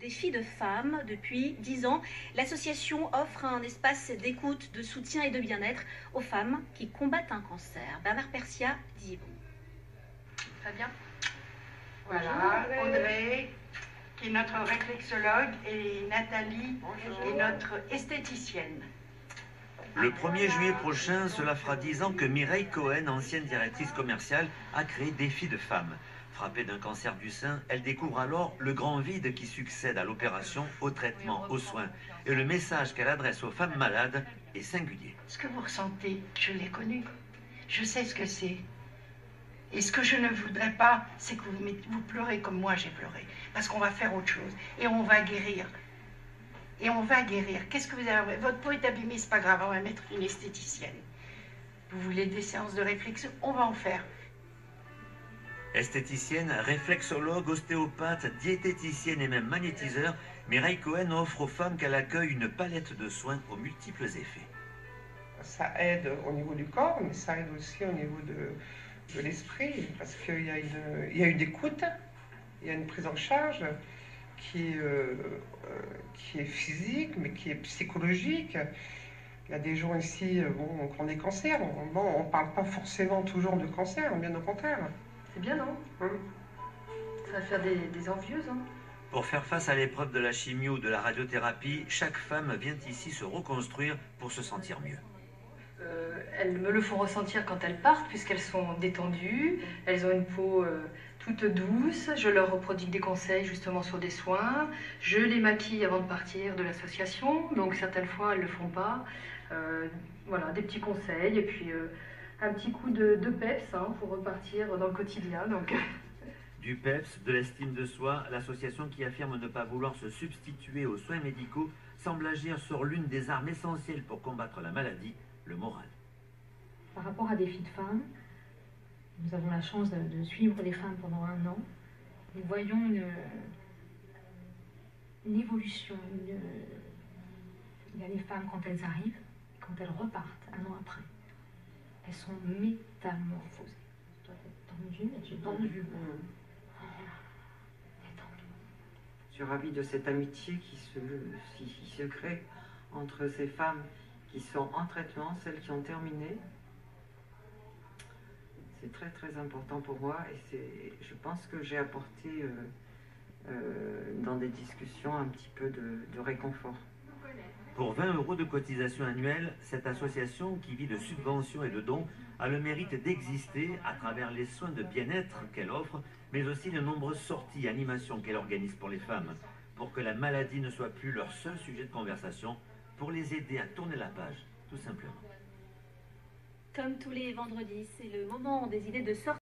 Défi de femmes, depuis 10 ans, l'association offre un espace d'écoute, de soutien et de bien-être aux femmes qui combattent un cancer. Bernard Persia dit bon. Fabien. Voilà, Audrey, qui est notre réflexologue, et Nathalie, qui est notre esthéticienne. Le 1er juillet prochain, cela fera 10 ans que Mireille Cohen, ancienne directrice commerciale, a créé Défi de femmes. Frappée d'un cancer du sein, elle découvre alors le grand vide qui succède à l'opération, au traitement, aux soins. Et le message qu'elle adresse aux femmes malades est singulier. Ce que vous ressentez, je l'ai connu. Je sais ce que c'est. Et ce que je ne voudrais pas, c'est que vous pleurez comme moi j'ai pleuré. Parce qu'on va faire autre chose. Et on va guérir. Et on va guérir. Qu'est-ce que vous avez? Votre peau est abîmée, c'est pas grave, on va mettre une esthéticienne. Vous voulez des séances de réflexion? On va en faire. Esthéticienne, réflexologue, ostéopathe, diététicienne et même magnétiseur, Mireille Cohen offre aux femmes qu'elle accueille une palette de soins aux multiples effets. Ça aide au niveau du corps, mais ça aide aussi au niveau de l'esprit, parce qu'il y a une écoute, il y a une prise en charge qui est physique, mais qui est psychologique. Il y a des gens ici qui ont des cancers. On ne parle pas forcément toujours de cancer, bien au contraire. C'est bien, non? Ça va faire des envieuses, hein. Pour faire face à l'épreuve de la chimio ou de la radiothérapie, chaque femme vient ici se reconstruire pour se sentir mieux. Elles me le font ressentir quand elles partent, puisqu'elles sont détendues, elles ont une peau toute douce, je leur prodigue des conseils justement sur des soins, je les maquille avant de partir de l'association, donc certaines fois elles ne le font pas. Voilà, des petits conseils, et puis un petit coup de peps pour repartir dans le quotidien. Donc. Du PEPS, de l'estime de soi, l'association qui affirme ne pas vouloir se substituer aux soins médicaux semble agir sur l'une des armes essentielles pour combattre la maladie, le moral. Par rapport à Défi de femmes, nous avons la chance de suivre les femmes pendant 1 an. Nous voyons une évolution. Il y a les femmes quand elles arrivent, quand elles repartent 1 an après. Elles sont métamorphosées. Toi, t'es tendue, j'ai tendu. Je suis ravie de cette amitié qui se crée entre ces femmes qui sont en traitement, celles qui ont terminé. C'est très très important pour moi, et je pense que j'ai apporté dans des discussions un petit peu de réconfort. Pour 20 € de cotisation annuelle, cette association qui vit de subventions et de dons a le mérite d'exister à travers les soins de bien-être qu'elle offre, mais aussi les nombreuses sorties et animations qu'elle organise pour les femmes, pour que la maladie ne soit plus leur seul sujet de conversation, pour les aider à tourner la page, tout simplement. Comme tous les vendredis, c'est le moment des idées de sortie.